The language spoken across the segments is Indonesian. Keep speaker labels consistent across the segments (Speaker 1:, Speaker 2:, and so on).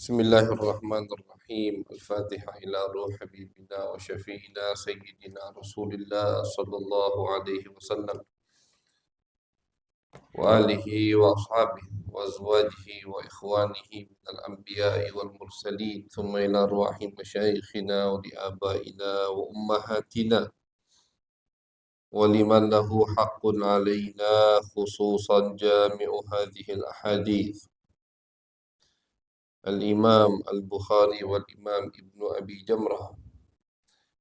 Speaker 1: بسم الله الرحمن الرحيم. الفاتحة إلى روح حبيبنا وشفينا سيدنا رسول الله صلى الله عليه وسلم وآله وأصحابه وأزواجه وإخوانه من الأنبياء والمرسلين، ثم إلى أرواح مشايخنا ولآبائنا وأمهاتنا ولمن له حق علينا، خصوصا جامع هذه الأحاديث الإمام البخاري والإمام ابن أبي جمرة،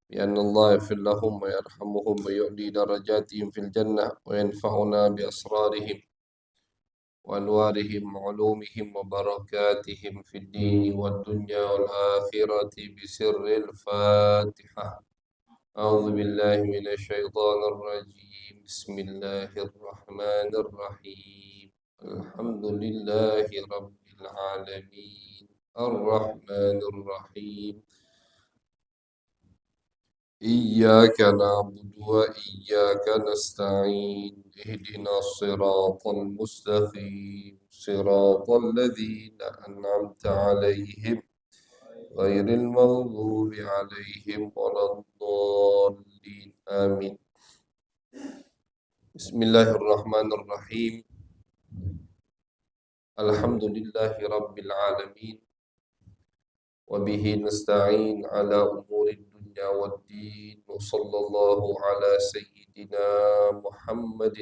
Speaker 1: بأن الله يغفر لهم ويرحمهم ويعلي درجاتهم في الجنة وينفعنا بأسرارهم وأنوارهم وعلومهم وبركاتهم في الدين والدنيا والآخرة بسر الفاتحة. أعوذ بالله من الشيطان الرجيم. بسم الله الرحمن الرحيم. الحمد لله رب العالمين الرحمن الرحيم إياك نعبد وإياك نستعين اهدنا الصراط المستقيم صراط الذين أنعمت عليهم غير المغضوب عليهم ولا الضالين آمين. بسم الله الرحمن الرحيم. الحمد لله رب العالمين وبه نستعين على أمور الدنيا والدين، وصلى الله على سيدنا محمد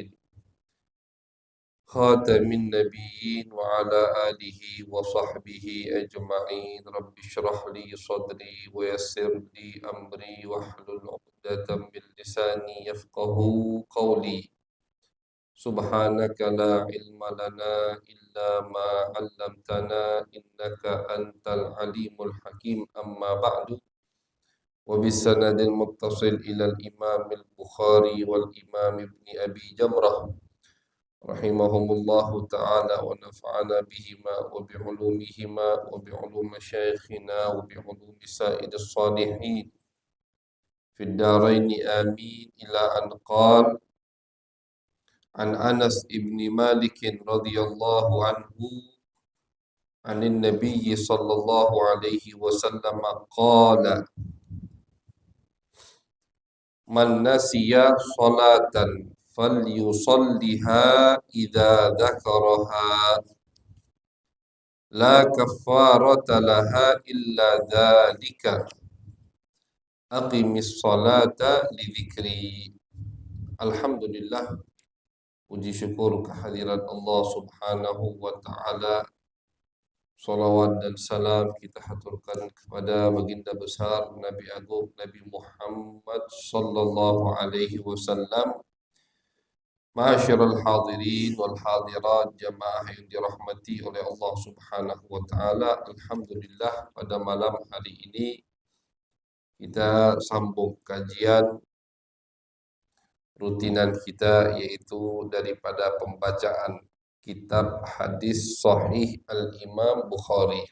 Speaker 1: خاتم النبيين وعلى آله وصحبه أجمعين. رب اشرح لي صدري ويسر لي أمري واحلل عقدة من لساني يفقه قولي. سبحانك لا علم لنا إلا ما علمتنا إنك أنت العليم الحكيم. أما بعد، وبالسند المتصل إلى الإمام البخاري والإمام ابن أبي جمرة رحمهم الله تعالى ونفعنا بهما وبعلومهما وبعلوم مشايخنا وبعلوم سائر الصالحين في الدارين آمين. إلى أن قال: عن أنس بن مالك رضي الله عنه عن النبي صلى الله عليه وسلم قال: من نسي صلاة فليصلها إذا ذكرها لا كفارة لها إلا ذلك أقم الصلاة لذكري. Alhamdulillah, puji syukur kehadirat Allah Subhanahu wa Ta'ala. Salawat dan salam kita haturkan kepada baginda besar Nabi Agung Nabi Muhammad sallallahu alaihi wasallam. Ma'asyiral hadirin wal hadirat, jamaah yang dirahmati oleh Allah Subhanahu wa Ta'ala. Alhamdulillah, pada malam hari ini kita sambung kajian rutinan kita, yaitu daripada pembacaan kitab hadis sahih Al-Imam Bukhari,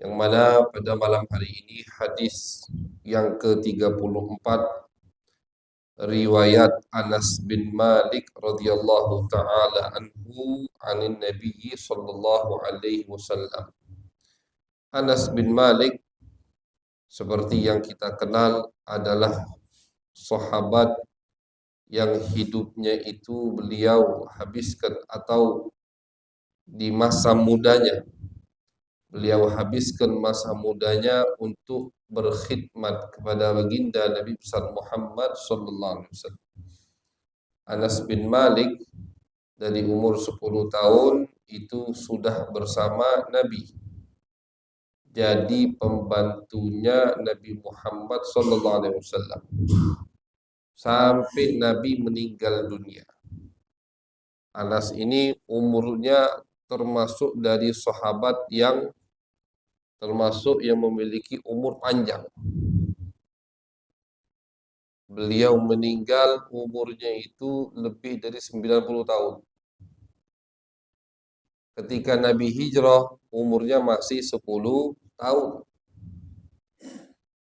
Speaker 1: yang mana pada malam hari ini hadis yang ke-34, riwayat Anas bin Malik radhiyallahu taala anhu anin Nabi sallallahu alaihi wasallam. Anas bin Malik, seperti yang kita kenal, adalah sahabat yang hidupnya itu beliau habiskan, atau di masa mudanya beliau habiskan masa mudanya untuk berkhidmat kepada baginda Nabi besar Muhammad sallallahu alaihi wasallam. Anas bin Malik dari umur 10 tahun itu sudah bersama Nabi, jadi pembantunya Nabi Muhammad sallallahu alaihi wasallam sampai Nabi meninggal dunia. Anas ini umurnya termasuk dari sahabat yang memiliki umur panjang. Beliau meninggal umurnya itu lebih dari 90 tahun. Ketika Nabi hijrah umurnya masih 10 tahun.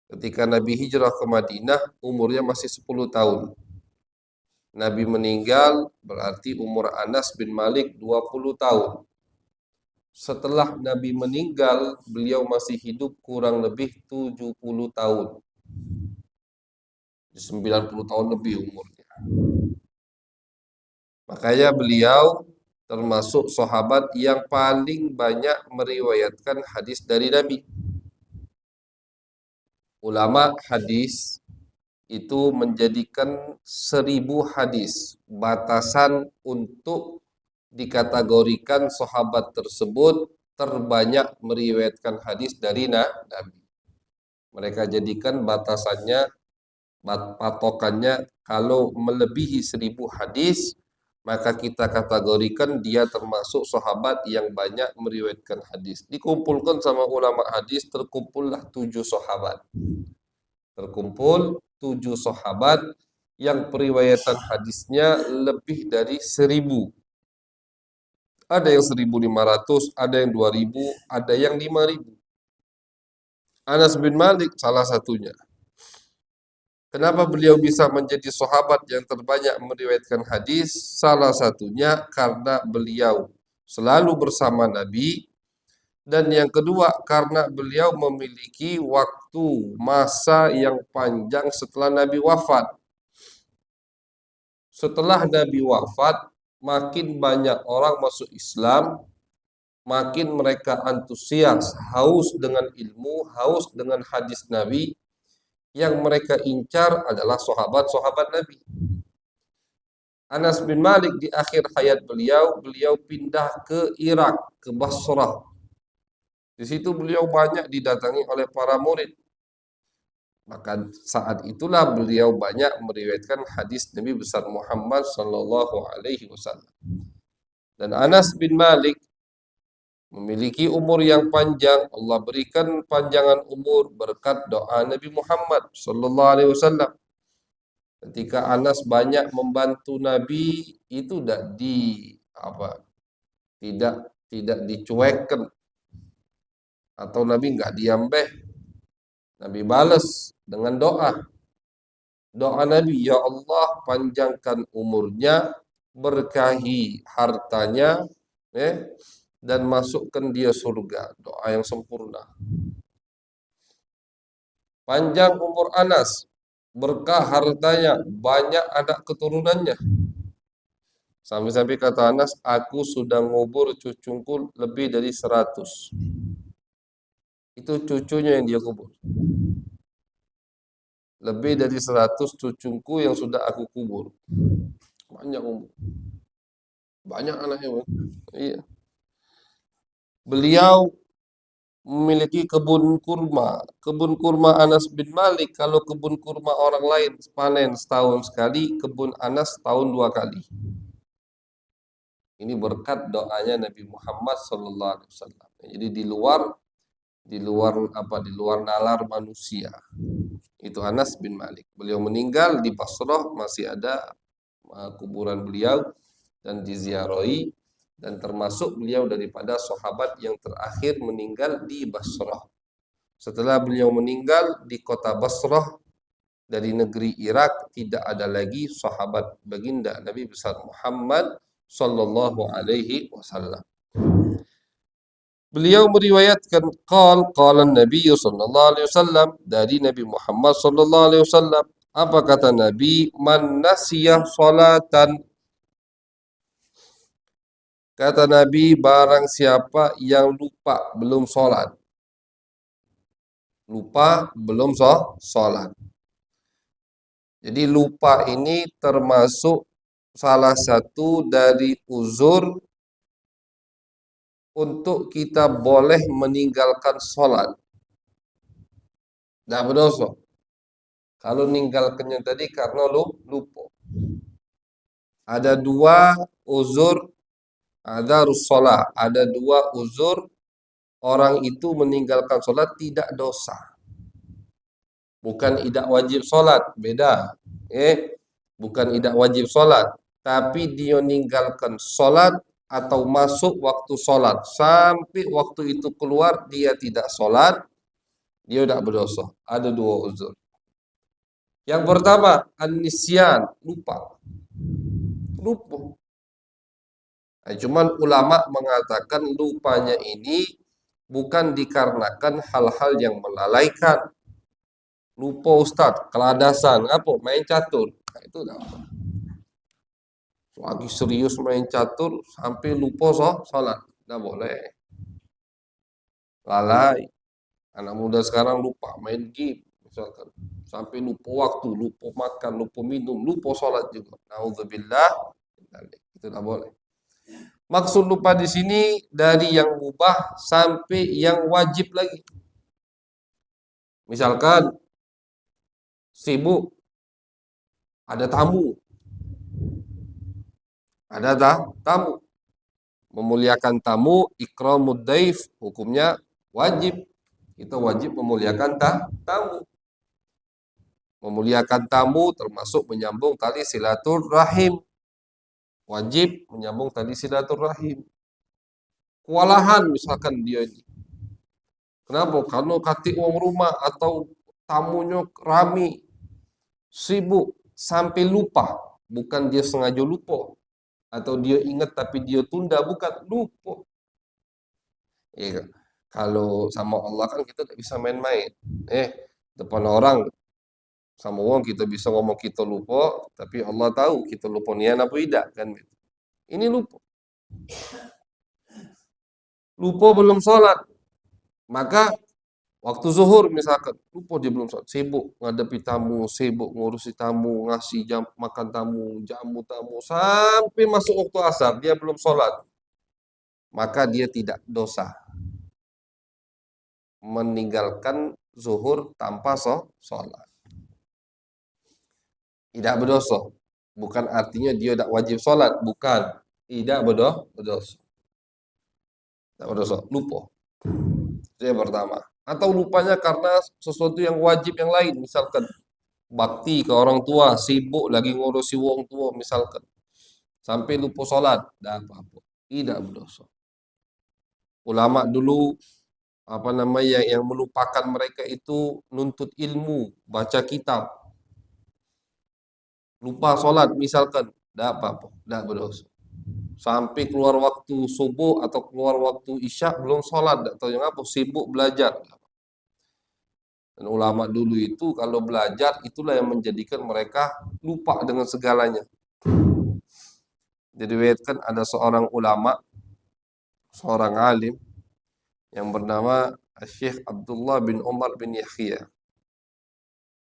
Speaker 1: Ketika Nabi hijrah ke Madinah umurnya masih 10 tahun. Nabi meninggal berarti umur Anas bin Malik 20 tahun. Setelah Nabi meninggal, beliau masih hidup kurang lebih 70 tahun. 90 tahun lebih umurnya. Makanya beliau termasuk sahabat yang paling banyak meriwayatkan hadis dari Nabi. Ulama hadis itu menjadikan 1000 hadis batasan untuk dikategorikan sahabat tersebut terbanyak meriwayatkan hadis dari Nabi. Mereka jadikan batasannya, patokannya, kalau melebihi 1000 hadis, maka kita kategorikan dia termasuk sahabat yang banyak meriwayatkan hadis. Dikumpulkan sama ulama hadis, terkumpullah 7 sahabat. Terkumpul 7 sahabat yang periwayatan hadisnya lebih dari 1000. Ada yang 1500, ada yang 2000, ada yang 5000. Anas bin Malik salah satunya. Kenapa beliau bisa menjadi sahabat yang terbanyak meriwayatkan hadis? Salah satunya karena beliau selalu bersama Nabi, dan yang kedua karena beliau memiliki waktu masa yang panjang setelah Nabi wafat. Setelah Nabi wafat, makin banyak orang masuk Islam, makin mereka antusias, haus dengan ilmu, haus dengan hadis Nabi. Yang mereka incar adalah sahabat-sahabat Nabi. Anas bin Malik di akhir hayat beliau pindah ke Irak, ke Basrah. Di situ beliau banyak didatangi oleh para murid. Maka saat itulah beliau banyak meriwayatkan hadis Nabi besar Muhammad sallallahu alaihi wasallam. Dan Anas bin Malik memiliki umur yang panjang. Allah berikan panjangan umur berkat doa Nabi Muhammad sallallahu alaihi wasallam. Ketika Anas banyak membantu Nabi, itu tidak dicuekkan, atau Nabi nggak diam beh. Nabi balas dengan doa. Doa Nabi, ya Allah panjangkan umurnya, berkahi hartanya, dan masukkan dia surga. Doa yang sempurna. Panjang umur Anas, berkah hartanya, banyak anak keturunannya. Sampai-sampai kata Anas, aku sudah ngubur cucuku lebih dari 100. Itu cucunya yang dia kubur. Lebih dari 100 cucuku yang sudah aku kubur. Banyak umur. Banyak anaknya. Iya. Beliau memiliki kebun kurma. Kebun kurma Anas bin Malik, kalau kebun kurma orang lain panen setahun sekali, kebun Anas tahun 2 kali. Ini berkat doanya Nabi Muhammad sallallahu alaihi wasallam. Jadi di luar nalar manusia. Itu Anas bin Malik. Beliau meninggal di Basrah, masih ada kuburan beliau dan diziarahi, dan termasuk beliau daripada sahabat yang terakhir meninggal di Basrah. Setelah beliau meninggal di kota Basrah dari negeri Irak, tidak ada lagi sahabat baginda Nabi besar Muhammad sallallahu alaihi wasallam. Beliau meriwayatkan qala Nabi sallallahu alaihi wasallam, dari Nabi Muhammad sallallahu alaihi wasallam. Apa kata Nabi? Man nasiya salatan. Kata Nabi, barang siapa yang lupa belum salat. Lupa belum salat. Jadi lupa ini termasuk salah satu dari uzur untuk kita boleh meninggalkan sholat. Tidak berdosa. Kalau meninggalkannya tadi karena lupa. Ada dua uzur, ada sholat. Ada dua uzur orang itu meninggalkan sholat tidak dosa. Bukan tidak wajib sholat, beda. Bukan tidak wajib sholat, tapi dia meninggalkan sholat atau masuk waktu sholat sampai waktu itu keluar dia tidak sholat, dia tidak berdosa. Ada dua uzur. Yang pertama, an-nisyan, lupa. Nah, cuman ulama mengatakan lupanya ini bukan dikarenakan hal-hal yang melalaikan. Lupa Ustaz, keladasan, apa? Main catur. Nah, itu dah. Lagi serius main catur sampai lupa sholat. Tidak boleh. Lalai. Anak muda sekarang lupa main game. Misalkan. Sampai lupa waktu, lupa makan, lupa minum, lupa sholat juga. Nauzubillah. Itu tidak boleh. Maksud lupa di sini dari yang mubah sampai yang wajib lagi. Misalkan sibuk, ada tamu, tamu, memuliakan tamu, ikramud daif, hukumnya wajib. Kita wajib memuliakan tamu. Memuliakan tamu termasuk menyambung tali silaturahim. Wajib menyambung tali silaturahim. Kewalahan misalkan dia ini. Kenapa? Karena katik uang rumah atau tamunya rame, sibuk sampai lupa. Bukan dia sengaja lupa. Atau dia ingat tapi dia tunda, bukan lupa. Ya, kalau sama Allah kan kita tidak bisa main-main. Depan orang sama orang kita bisa ngomong kita lupa, tapi Allah tahu kita lupa niat apa tidak kan. Ini lupa. Lupa belum sholat. Maka waktu zuhur misalkan, lupa dia belum sholat. Sibuk ngadepi tamu, sibuk ngurusi tamu, ngasih jam makan tamu, jamu tamu. Sampai masuk waktu asar, dia belum sholat. Maka dia tidak dosa. Meninggalkan zuhur tanpa sholat. Tidak berdosa. Bukan artinya dia tidak wajib sholat. Bukan. Tidak berdosa. Tidak berdosa. Lupa. Itu yang pertama. Atau lupanya karena sesuatu yang wajib yang lain. Misalkan bakti ke orang tua. Sibuk lagi ngurusi wong tua. Misalkan. Sampai lupa sholat. Tidak apa-apa. Tidak berdosa. Ulama dulu yang melupakan mereka itu nuntut ilmu. Baca kitab. Lupa sholat misalkan, tidak apa-apa, tidak berdosa. Sampai keluar waktu subuh atau keluar waktu isya belum sholat, atau yang apa, sibuk belajar. Dan ulama dulu itu kalau belajar itulah yang menjadikan mereka lupa dengan segalanya. Diriwayatkan ada seorang ulama, seorang alim yang bernama Syekh Abdullah bin Umar bin Yahya.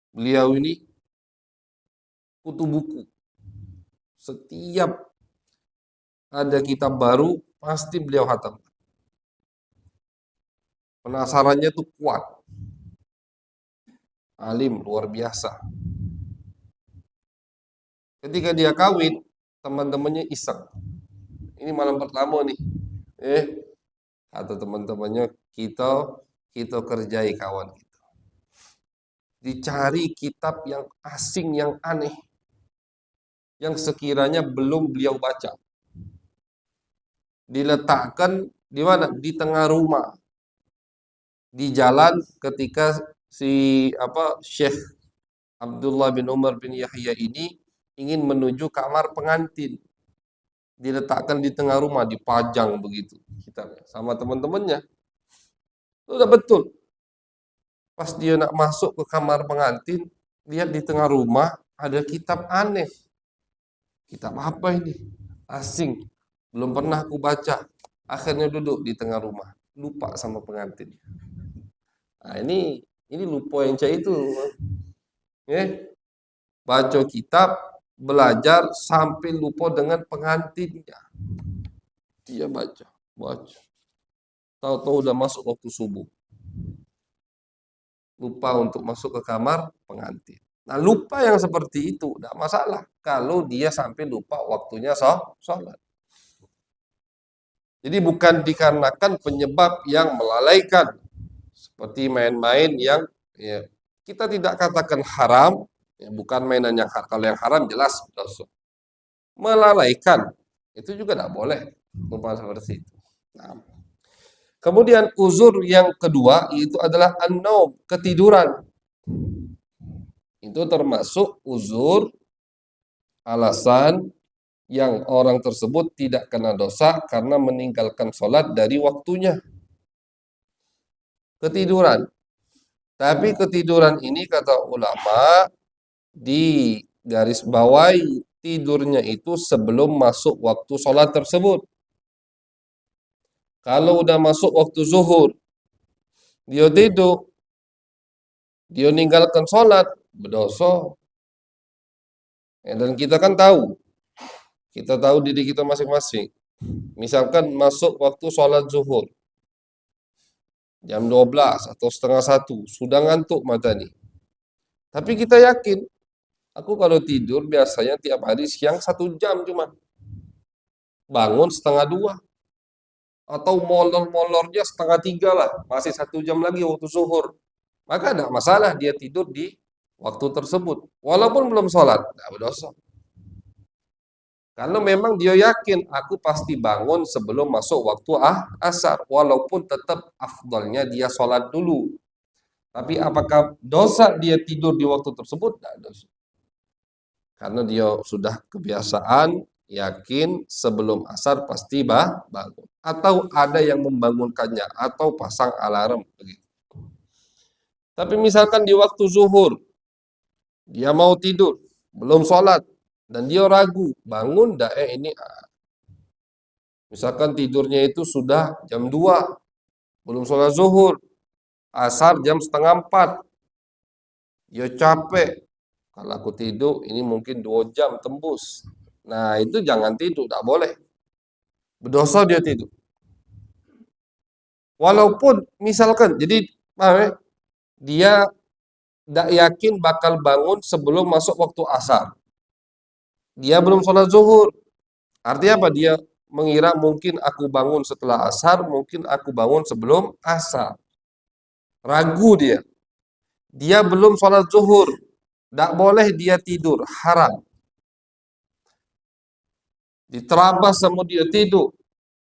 Speaker 1: Beliau ini kutu buku. Setiap ada kitab baru, pasti beliau hatam. Penasarannya tuh kuat. Alim, luar biasa. Ketika dia kawin, teman-temannya iseng. Ini malam pertama nih. Kata teman-temannya, kita kerjai kawan kita. Dicari kitab yang asing, yang aneh. Yang sekiranya belum beliau baca. Diletakkan di mana? Di tengah rumah. Di jalan ketika Syekh Abdullah bin Umar bin Yahya ini ingin menuju kamar pengantin. Diletakkan di tengah rumah, dipajang begitu kitabnya sama teman-temannya. Itu udah betul. Pas dia nak masuk ke kamar pengantin, lihat di tengah rumah ada kitab aneh. Kitab apa ini? Asing. Belum pernah aku baca. Akhirnya duduk di tengah rumah. Lupa sama pengantin. Nah, ini lupa yang cah itu. Baca kitab, belajar sampai lupa dengan pengantinnya. Dia baca. Tahu-tahu udah masuk waktu subuh. Lupa untuk masuk ke kamar pengantin. Nah, lupa yang seperti itu tidak masalah kalau dia sampai lupa waktunya sholat. Jadi bukan dikarenakan penyebab yang melalaikan seperti main-main yang kita tidak katakan haram, bukan mainan yang haram. Kalau yang haram jelas dosa. Melalaikan itu juga tidak boleh lupa seperti itu. Nah. Kemudian uzur yang kedua itu adalah an-naum, ketiduran. Itu termasuk uzur alasan yang orang tersebut tidak kena dosa karena meninggalkan sholat dari waktunya. Ketiduran. Tapi ketiduran ini kata ulama di garis bawahi tidurnya itu sebelum masuk waktu sholat tersebut. Kalau udah masuk waktu zuhur, dia tidur, dia meninggalkan sholat, berdosa. Dan kita kan tahu, kita tahu diri kita masing-masing. Misalkan masuk waktu sholat zuhur, jam 12 atau setengah satu, sudah ngantuk mata nih. Tapi kita yakin, aku kalau tidur biasanya tiap hari siang 1 jam cuma. Bangun setengah 2. Atau molor-molornya setengah 3 lah. Masih 1 jam lagi waktu zuhur. Maka tidak masalah dia tidur di waktu tersebut. Walaupun belum sholat, tidak berdosa. Karena memang dia yakin, aku pasti bangun sebelum masuk waktu asar. Walaupun tetap afdalnya dia sholat dulu. Tapi apakah dosa dia tidur di waktu tersebut? Tidak dosa. Karena dia sudah kebiasaan, yakin sebelum asar pasti bangun. Atau ada yang membangunkannya, atau pasang alarm. Begitu. Tapi misalkan di waktu zuhur, dia mau tidur, belum sholat, dan dia ragu, bangun dah ini. Misalkan tidurnya itu sudah jam 2, belum sholat zuhur, asar jam setengah 4, dia capek. Kalau aku tidur, ini mungkin 2 jam tembus. Nah, itu jangan tidur, tak boleh. Berdosa dia tidur. Walaupun misalkan, jadi dia tidak yakin bakal bangun sebelum masuk waktu asar. Dia belum sholat zuhur. Artinya apa? Dia mengira mungkin aku bangun setelah asar, mungkin aku bangun sebelum asar. Ragu dia. Dia belum sholat zuhur. Tidak boleh dia tidur, haram. Diterabas sama dia tidur.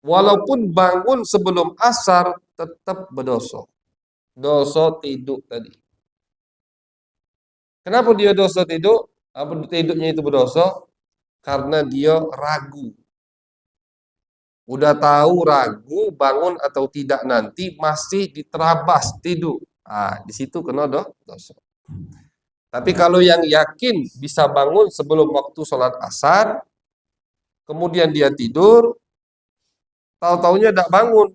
Speaker 1: Walaupun bangun sebelum asar, tetap berdosa. Dosa tidur tadi. Kenapa dia dosa tidur? Apa tidurnya itu berdosa? Karena dia ragu. Udah tahu ragu bangun atau tidak nanti masih diterabas tidur. Di situ kena dosa. Tapi kalau yang yakin bisa bangun sebelum waktu sholat asar, kemudian dia tidur, tahu-taunya tidak bangun,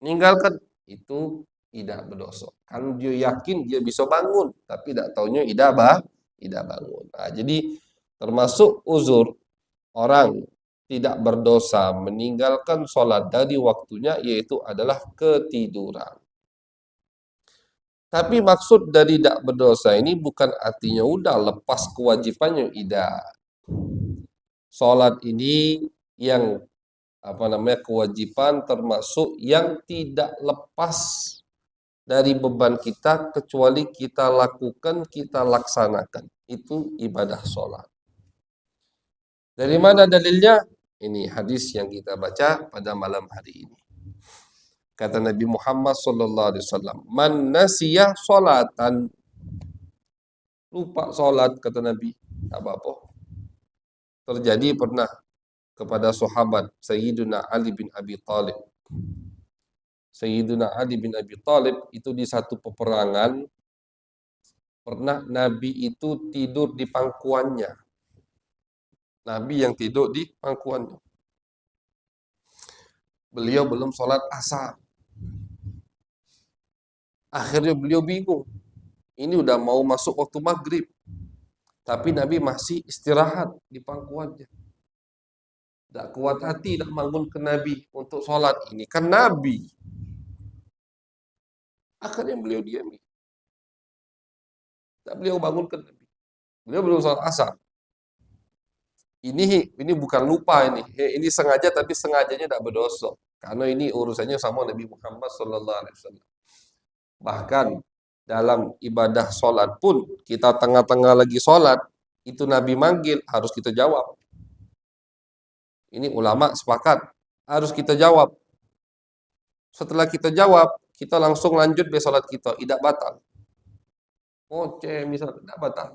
Speaker 1: meninggalkan, itu tidak berdosa. Kan dia yakin dia bisa bangun, tapi tidak tahunya tidak bangun. Jadi termasuk uzur orang tidak berdosa meninggalkan sholat dari waktunya, yaitu adalah ketiduran. Tapi maksud dari tidak berdosa ini bukan artinya udah lepas kewajibannya, tidak. Sholat ini yang kewajiban termasuk yang tidak lepas dari beban kita kecuali kita lakukan, kita laksanakan. Itu ibadah sholat. Dari mana dalilnya? Ini hadis yang kita baca pada malam hari ini. Kata Nabi Muhammad SAW, man nasiyah sholatan, lupa sholat, kata Nabi, tak apa-apa. Terjadi pernah kepada sahabat Sayyiduna Ali bin Abi Thalib. Sayyiduna Ali bin Abi Thalib itu di satu peperangan, pernah Nabi itu tidur di pangkuannya. Nabi yang tidur di pangkuannya. Beliau belum sholat asar. Akhirnya beliau bingung. Ini udah mau masuk waktu maghrib. Tapi Nabi masih istirahat di pangkuannya. Tidak kuat hati nak bangun ke Nabi untuk sholat. Ini kan Nabi. Akhirnya beliau diam. Tak beliau bangun ke Nabi. Beliau belum sholat asar. Ini bukan lupa ini. Ini sengaja, tapi sengajanya tidak berdosa. Karena ini urusannya sama Nabi Muhammad SAW. Bahkan dalam ibadah sholat pun, kita tengah-tengah lagi sholat, itu Nabi manggil, harus kita jawab. Ini ulama sepakat, harus kita jawab. Setelah kita jawab, kita langsung lanjut be sholat kita, tidak batal. Misalnya tidak batal.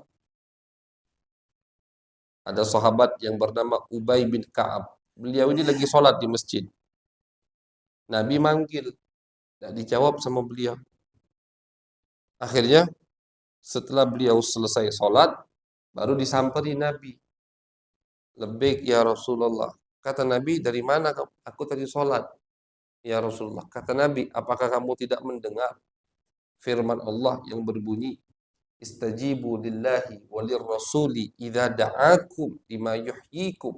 Speaker 1: Ada sahabat yang bernama Ubay bin Ka'ab. Beliau ini lagi sholat di masjid. Nabi manggil, tidak dijawab sama beliau. Akhirnya setelah beliau selesai sholat, baru disamperi Nabi. Lebih ya Rasulullah. Kata Nabi, dari mana aku tadi sholat? Ya Rasulullah. Kata Nabi, apakah kamu tidak mendengar firman Allah yang berbunyi, Istajibu lillahi walir rasuli idza da'akum lima yuhyikum.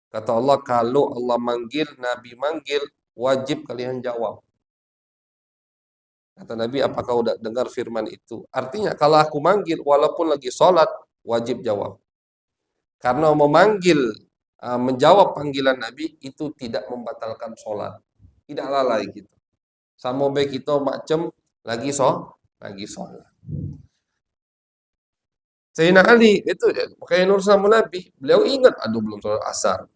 Speaker 1: Kata Allah, kalau Allah manggil, Nabi manggil, wajib kalian jawab. Kata Nabi, apakah udah dengar firman itu? Artinya kalau aku manggil, walaupun lagi sholat, wajib jawab. Karena memanggil, menjawab panggilan Nabi, itu tidak membatalkan sholat. Tidak lalai gitu. Sama baik itu macam lagi sholat. Sayyidina Ali itu pakai nur sama Nabi. Beliau ingat, aduh belum sholat asar.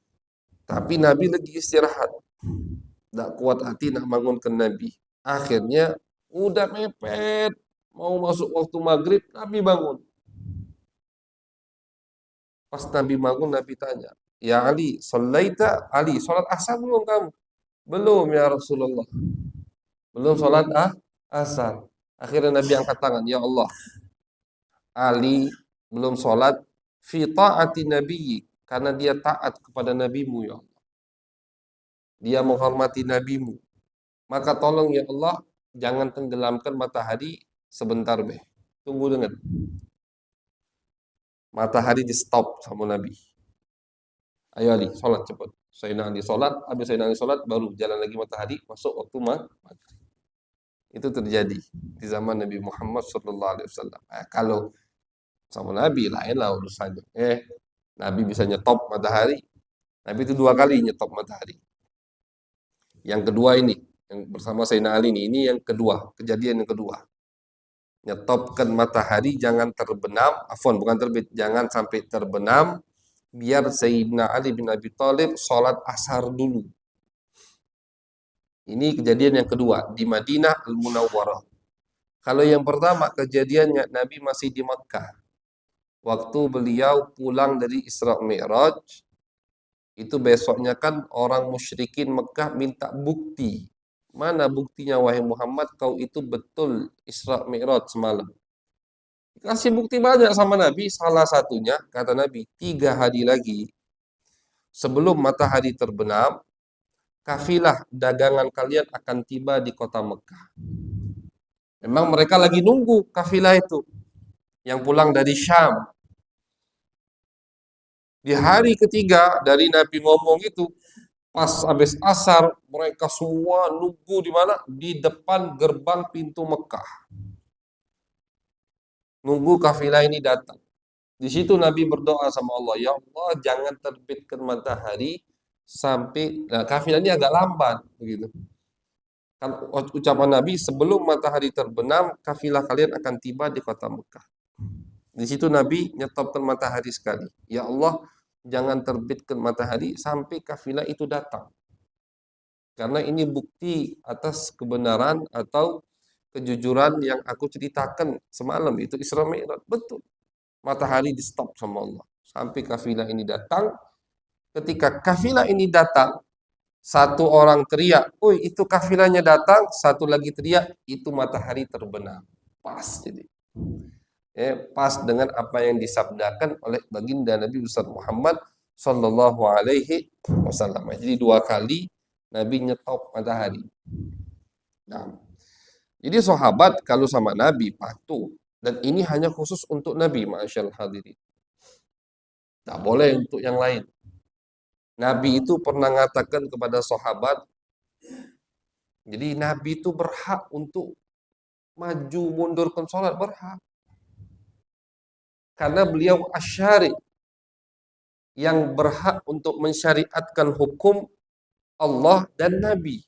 Speaker 1: Tapi Nabi lagi istirahat. Tidak kuat hati nak bangunkan Nabi. Akhirnya udah mepet. Mau masuk waktu maghrib, Nabi bangun. Pas Nabi bangun, Nabi tanya, Ya Ali, sholaita? Ali, sholat asar belum kamu? Belum ya Rasulullah. Belum sholat asar. Akhirnya Nabi angkat tangan, Ya Allah, Ali belum sholat fi ta'ati nabiyyi, karena dia taat kepada nabimu ya Allah. Dia menghormati nabimu. Maka tolong ya Allah, jangan tenggelamkan matahari sebentar be. Tunggu dengan matahari di stop sama Nabi. Ayo Ali, sholat cepat. Sayyidina Ali sholat, habis Sayyidina Ali sholat, baru jalan lagi matahari, masuk waktu maghrib. Itu terjadi di zaman Nabi Muhammad SAW. Kalau sama Nabi lainlah urusannya. Nabi bisa nyetop matahari. Nabi itu 2 kali nyetop matahari. Yang kedua ini, yang bersama Sayyidina Ali ini yang kedua, kejadian yang kedua. Nyetopkan matahari jangan terbenam, bukan terbit, jangan sampai terbenam, biar Sayyidina Ali bin Abi Thalib sholat asar dulu. Ini kejadian yang kedua di Madinah Al-Munawwarah. Kalau yang pertama kejadiannya Nabi masih di Makkah. Waktu beliau pulang dari Isra Mi'raj, itu besoknya kan orang musyrikin Mekah minta bukti. Mana buktinya wahai Muhammad, kau itu betul Isra Mi'raj semalam. Kasih bukti banyak sama Nabi, salah satunya kata Nabi, 3 hari lagi sebelum matahari terbenam, kafilah dagangan kalian akan tiba di kota Mekah. Memang mereka lagi nunggu kafilah itu yang pulang dari Syam. Di hari ketiga dari Nabi ngomong itu, pas habis asar, mereka semua nunggu di mana? Di depan gerbang pintu Mekah. Nunggu kafilah ini datang. Di situ Nabi berdoa sama Allah, Ya Allah, jangan terbitkan matahari sampai, nah kafilah ini agak lambat begitu. Kan ucapan Nabi, sebelum matahari terbenam, kafilah kalian akan tiba di kota Mekah. Di situ Nabi nyetopkan matahari sekali. Ya Allah, jangan terbitkan matahari sampai kafilah itu datang. Karena ini bukti atas kebenaran atau kejujuran yang aku ceritakan semalam, itu Isra Mi'raj. Betul. Matahari di stop sama Allah. Sampai kafilah ini datang. Ketika kafilah ini datang, satu orang teriak, "Oi, itu kafilahnya datang." Satu lagi teriak, "Itu matahari terbenam." Pas jadi. Pas dengan apa yang disabdakan oleh baginda Nabi besar Muhammad Sallallahu Alaihi Wasallam. Jadi 2 kali Nabi nyetop matahari. Nah, jadi sahabat kalau sama Nabi patuh, dan ini hanya khusus untuk Nabi, ma'asyal hadirin. Tak boleh untuk yang lain. Nabi itu pernah mengatakan kepada sahabat, jadi Nabi itu berhak untuk maju mundurkan sholat, berhak. Karena beliau asyari, yang berhak untuk mensyariatkan hukum Allah dan Nabi.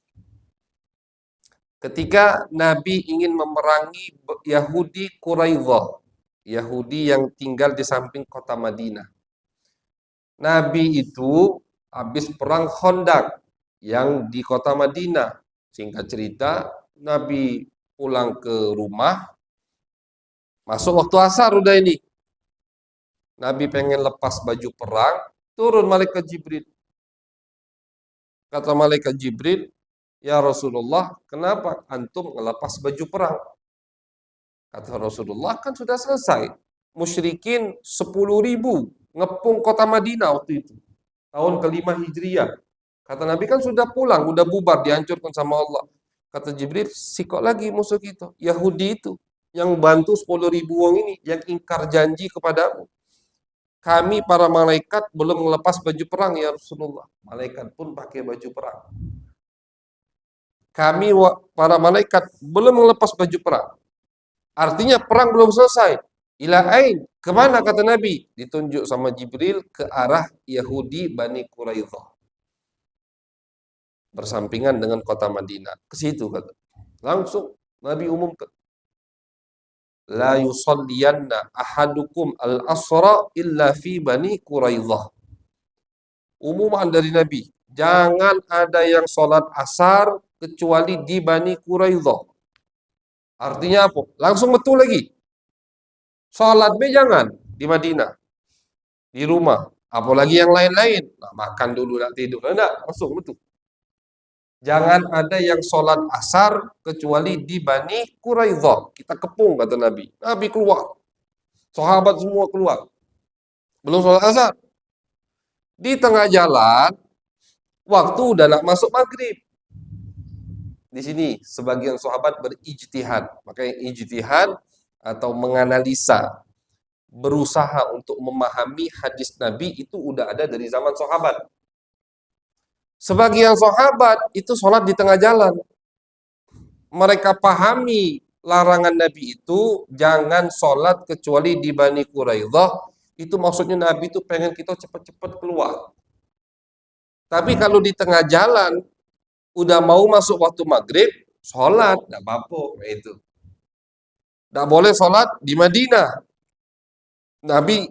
Speaker 1: Ketika Nabi ingin memerangi Yahudi Quraidah, Yahudi yang tinggal di samping kota Madinah. Nabi itu habis perang Khandaq yang di kota Madinah. Singkat cerita, Nabi pulang ke rumah, masuk waktu asar udah ini. Nabi pengen lepas baju perang, turun malaikat Jibril. Kata malaikat Jibril, ya Rasulullah, kenapa antum ngelepas baju perang? Kata Rasulullah, kan sudah selesai. Musyrikin 10.000 ngepung kota Madinah waktu itu. Tahun kelima Hijriyah. Kata Nabi kan sudah pulang, udah bubar, dihancurkan sama Allah. Kata Jibril, sikok lagi musuh kita. Yahudi itu, yang bantu 10.000 wong ini, yang ingkar janji kepadamu. Kami para malaikat belum melepas baju perang ya Rasulullah. Malaikat pun pakai baju perang. Kami para malaikat belum melepas baju perang. Artinya perang belum selesai. Ila ain, kemana kata Nabi? Ditunjuk sama Jibril ke arah Yahudi Bani Quraidah. Bersampingan dengan kota Madinah. Ke situ kata. Langsung Nabi umumkan. La yusalliyanna ahadukum al-asra illa fi Bani Quraidah. Umuman dari Nabi. Jangan ada yang sholat asar kecuali di Bani Quraidah. Artinya apa? Langsung betul lagi. Sholat jangan di Madinah. Di rumah. Apalagi yang lain-lain. Nah, makan dulu, nak tidur. Enggak, langsung betul. Jangan ada yang sholat asar kecuali di Bani Quraidah. Kita kepung, kata Nabi. Nabi keluar. Sahabat semua keluar. Belum sholat asar. Di tengah jalan, waktu udah nak masuk maghrib. Di sini sebagian sahabat berijtihad. Makanya ijtihad atau menganalisa, berusaha untuk memahami hadis Nabi itu udah ada dari zaman sahabat. Sebagian sahabat itu sholat di tengah jalan. Mereka pahami larangan Nabi itu jangan sholat kecuali di Bani Quraidah. Itu maksudnya Nabi itu pengen kita cepat-cepat keluar. Tapi kalau di tengah jalan udah mau masuk waktu maghrib, sholat, tidak apa-apa. Itu tidak boleh sholat di Madinah. Nabi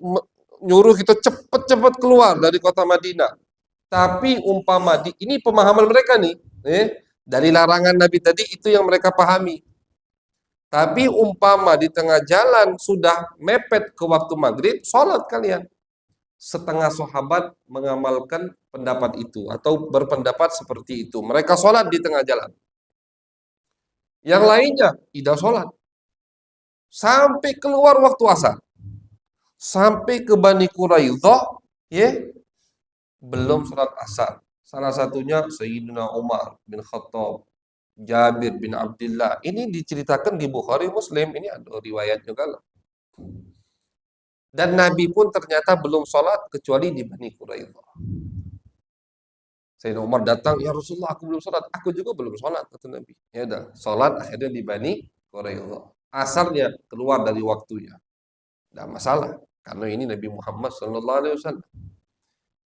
Speaker 1: nyuruh kita cepat-cepat keluar dari kota Madinah. Tapi umpama ini pemahaman mereka nih, dari larangan Nabi tadi itu yang mereka pahami. Tapi umpama di tengah jalan sudah mepet ke waktu maghrib, sholat kalian. Setengah sahabat mengamalkan pendapat itu atau berpendapat seperti itu. Mereka sholat di tengah jalan. Yang lainnya tidak sholat. Sampai keluar waktu asar. Sampai ke Bani Quraidah, belum sholat asar. Salah satunya Sayyidina Umar bin Khattab, Jabir bin Abdullah. Ini diceritakan di Bukhari Muslim. Ini ada riwayat juga lah. Dan Nabi pun ternyata belum sholat kecuali di Bani Quraidah. Sayyidina Umar datang, ya Rasulullah aku belum sholat. Aku juga belum sholat, kata Nabi. Ya udah, sholat akhirnya di Bani Quraidah. Asarnya keluar dari waktunya. Tidak masalah. Karena ini Nabi Muhammad SAW.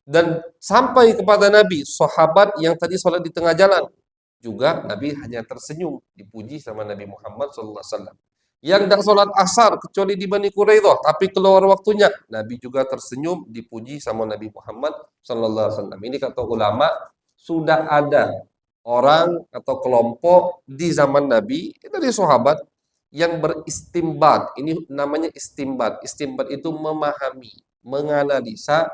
Speaker 1: Dan sampai kepada Nabi, sahabat yang tadi sholat di tengah jalan. Juga Nabi hanya tersenyum, dipuji sama Nabi Muhammad SAW. Yang tidak sholat asar, kecuali di Bani Quraidah, tapi keluar waktunya. Nabi juga tersenyum, dipuji sama Nabi Muhammad SAW. Ini kata ulama, sudah ada orang atau kelompok di zaman Nabi, dari sahabat, yang beristimbat. Ini namanya istimbat. Istimbat itu memahami, menganalisa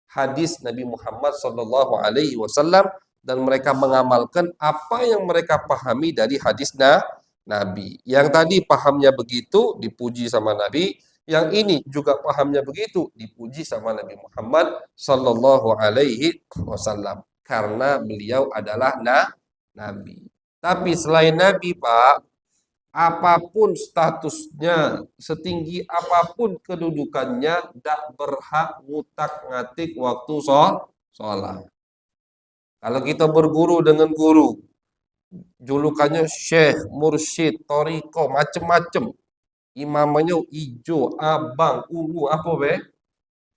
Speaker 1: hadis Nabi Muhammad SAW dan mereka mengamalkan apa yang mereka pahami dari hadis Nabi. Yang tadi pahamnya begitu, dipuji sama Nabi. Yang ini juga pahamnya begitu, dipuji sama Nabi Muhammad SAW. Karena beliau adalah Nabi. Tapi selain Nabi, Pak, apapun statusnya, setinggi apapun kedudukannya, tidak berhak ngutak-ngatik waktu sholat. Kalau kita berguru dengan guru, julukannya syekh, mursyid, toriko, macem-macem. Imamanya hijau, abang, ungu, apa be?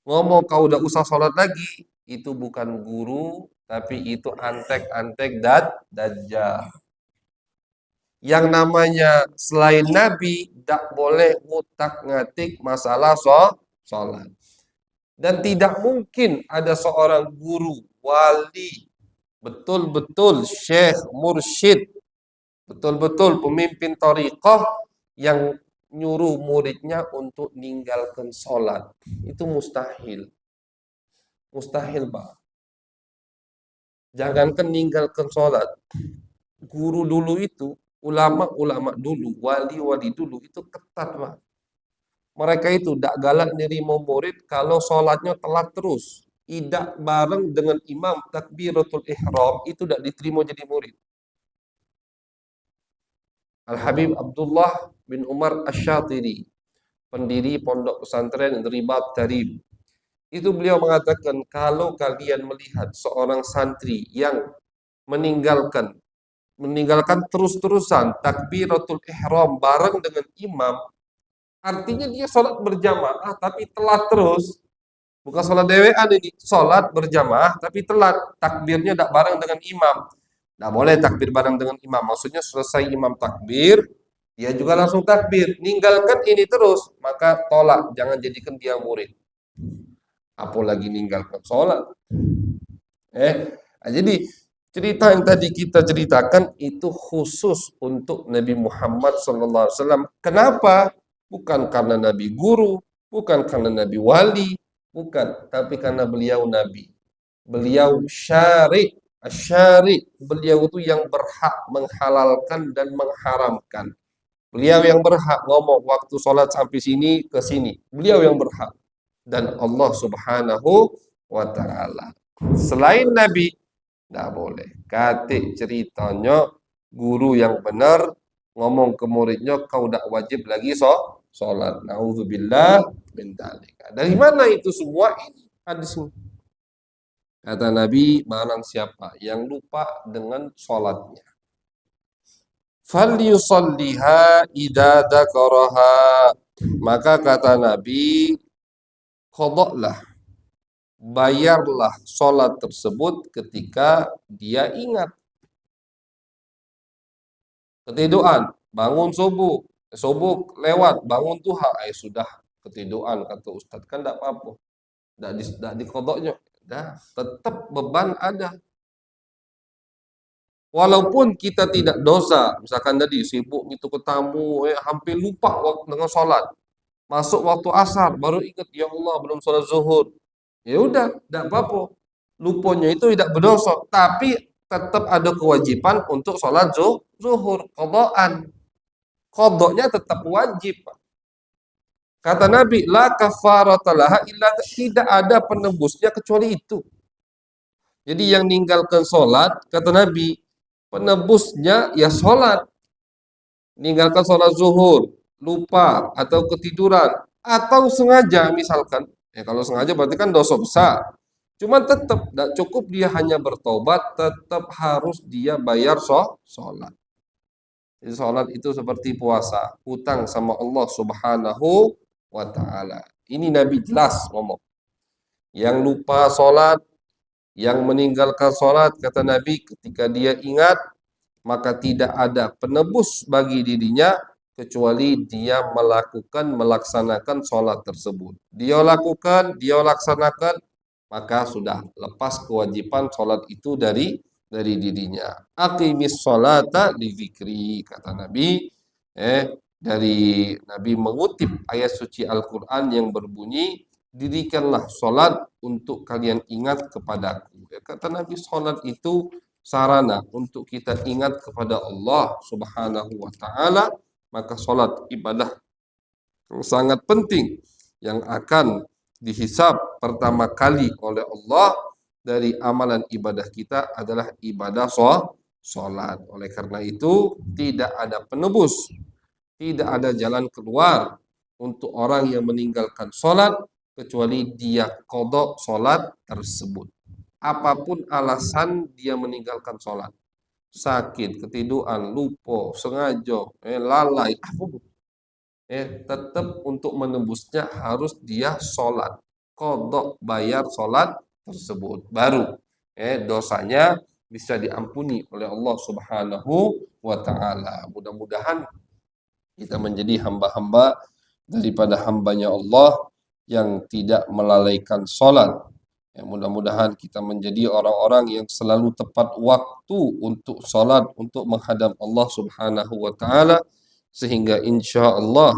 Speaker 1: Ngomong kau udah usah sholat lagi, itu bukan guru, tapi itu antek-antek dajjal. Yang namanya selain Nabi tidak boleh ngutak-ngatik masalah sholat. Dan tidak mungkin ada seorang guru, wali, betul-betul syekh, mursyid, betul-betul pemimpin thariqah yang nyuruh muridnya untuk ninggalkan sholat. Itu mustahil. Mustahil, Pak. Jangankan ninggalkan sholat. Guru dulu itu, ulama-ulama dulu, wali-wali dulu, itu ketat, Pak. Mereka itu tidak galak nerima murid kalau sholatnya telat terus. Tidak bareng dengan imam takbiratul ihram, itu tidak diterima jadi murid. Al-Habib Abdullah bin Umar Asy-Syatiri, pendiri pondok pesantren Ribat Darib. Itu beliau mengatakan, kalau kalian melihat seorang santri yang meninggalkan terus-terusan takbiratul ihram bareng dengan imam, artinya dia sholat berjamaah tapi telat terus. Bukan sholat dewean ini, sholat berjamaah tapi telat, takbirnya tidak bareng dengan imam. Tidak boleh takbir bareng dengan imam, maksudnya selesai imam takbir, dia juga langsung takbir. Ninggalkan ini terus, maka tolak, jangan jadikan dia murid. Apalagi ninggalkan sholat. Jadi cerita yang tadi kita ceritakan itu khusus untuk Nabi Muhammad SAW. Kenapa? Bukan karena Nabi guru, bukan karena Nabi wali, bukan, tapi karena beliau Nabi. Beliau syari', beliau itu yang berhak menghalalkan dan mengharamkan. Beliau yang berhak ngomong waktu sholat sampai sini ke sini. Beliau yang berhak. Dan Allah Subhanahu wa ta'ala. Selain Nabi, tidak boleh. Katik ceritanya guru yang benar ngomong ke muridnya, kau tidak wajib lagi sholat. Nauzubillah min dzalik. Dari mana itu semua? Ini hadis ini. Kata Nabi, barang siapa yang lupa dengan sholatnya, falyusalliha idza dzakaraha, maka kata Nabi, qadha, bayarlah sholat tersebut ketika dia ingat. Ketiduran, bangun subuh lewat, bangun duha, sudah ketiduran, kata Ustadz, kan tidak apa-apa, tidak dikodoknya, tetap beban ada. Walaupun kita tidak dosa, misalkan tadi sibuk itu ke tamu, hampir lupa waktu dengan sholat, masuk waktu asar, baru ingat, ya Allah belum sholat zuhur. Ya udah, tidak apa-apa. Lupanya itu tidak berdosa, tapi tetap ada kewajiban untuk sholat zuhur, qadaan. Qadanya tetap wajib. Kata Nabi, la kafarata laha illa, tidak ada penebusnya kecuali itu. Jadi yang ninggalkan sholat, kata Nabi, penebusnya ya sholat. Ninggalkan sholat zuhur, lupa atau ketiduran, atau sengaja misalkan. Kalau sengaja berarti kan dosa besar. Cuman tetap tidak cukup dia hanya bertobat, tetap harus dia bayar sholat. Jadi sholat itu seperti puasa, hutang sama Allah Subhanahu wa ta'ala. Ini Nabi jelas ngomong. Yang lupa sholat, yang meninggalkan sholat, kata Nabi, ketika dia ingat, maka tidak ada penebus bagi dirinya kecuali dia melaksanakan sholat tersebut. Dia lakukan, dia laksanakan, maka sudah lepas kewajiban sholat itu dari dirinya. Aqimis sholata li dzikri, kata Nabi. Dari Nabi mengutip ayat suci Al-Quran yang berbunyi, dirikanlah sholat untuk kalian ingat kepadaku. Kata Nabi, sholat itu sarana untuk kita ingat kepada Allah Subhanahu wa ta'ala. Maka sholat ibadah yang sangat penting yang akan dihisab pertama kali oleh Allah dari amalan ibadah kita adalah ibadah sholat. Oleh karena itu tidak ada penebus, tidak ada jalan keluar untuk orang yang meninggalkan sholat kecuali dia qadha sholat tersebut. Apapun alasan dia meninggalkan sholat, sakit, ketiduran, lupa, sengaja, lalai, apapun, tetap untuk menembusnya harus dia sholat, qadha, bayar sholat tersebut, baru dosanya bisa diampuni oleh Allah Subhanahu wa ta'ala. Mudah-mudahan kita menjadi hamba-hamba daripada hambanya Allah yang tidak melalaikan sholat. Mudah-mudahan kita menjadi orang-orang yang selalu tepat waktu untuk sholat, untuk menghadap Allah Subhanahu wa ta'ala, sehingga insya Allah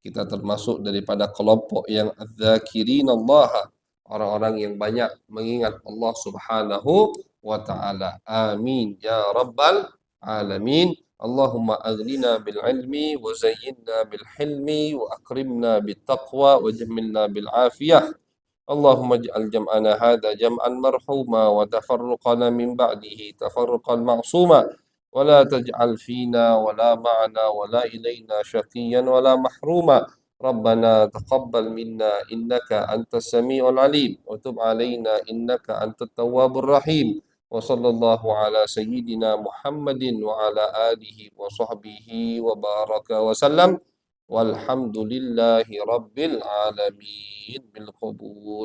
Speaker 1: kita termasuk daripada kelompok yang adz-dzakirinallaha, orang-orang yang banyak mengingat Allah Subhanahu wa taala. Amin ya rabbal alamin. Allahumma aghnina bil ilmi wa zayyinna bil hilmi wa akrimna bit taqwa wa jammilna bil afiyah. Allahumma ij'al jam'ana hadha jam'an marhuma wa tafarruqana min ba'dihi tafarruqan ma'suma wa la taj'al fina wa la ma'ana wa la ilayna syaqiyyan wa la mahruma. Rabbana taqabbal minna innaka antas sami'ul alim wa tub alaina innaka antat tawwabur rahim. Wa sallallahu ala sayyidina Muhammadin wa ala alihi wa sahbihi wa baraka wa sallam. Walhamdulillahi rabbil alamin bil qabul.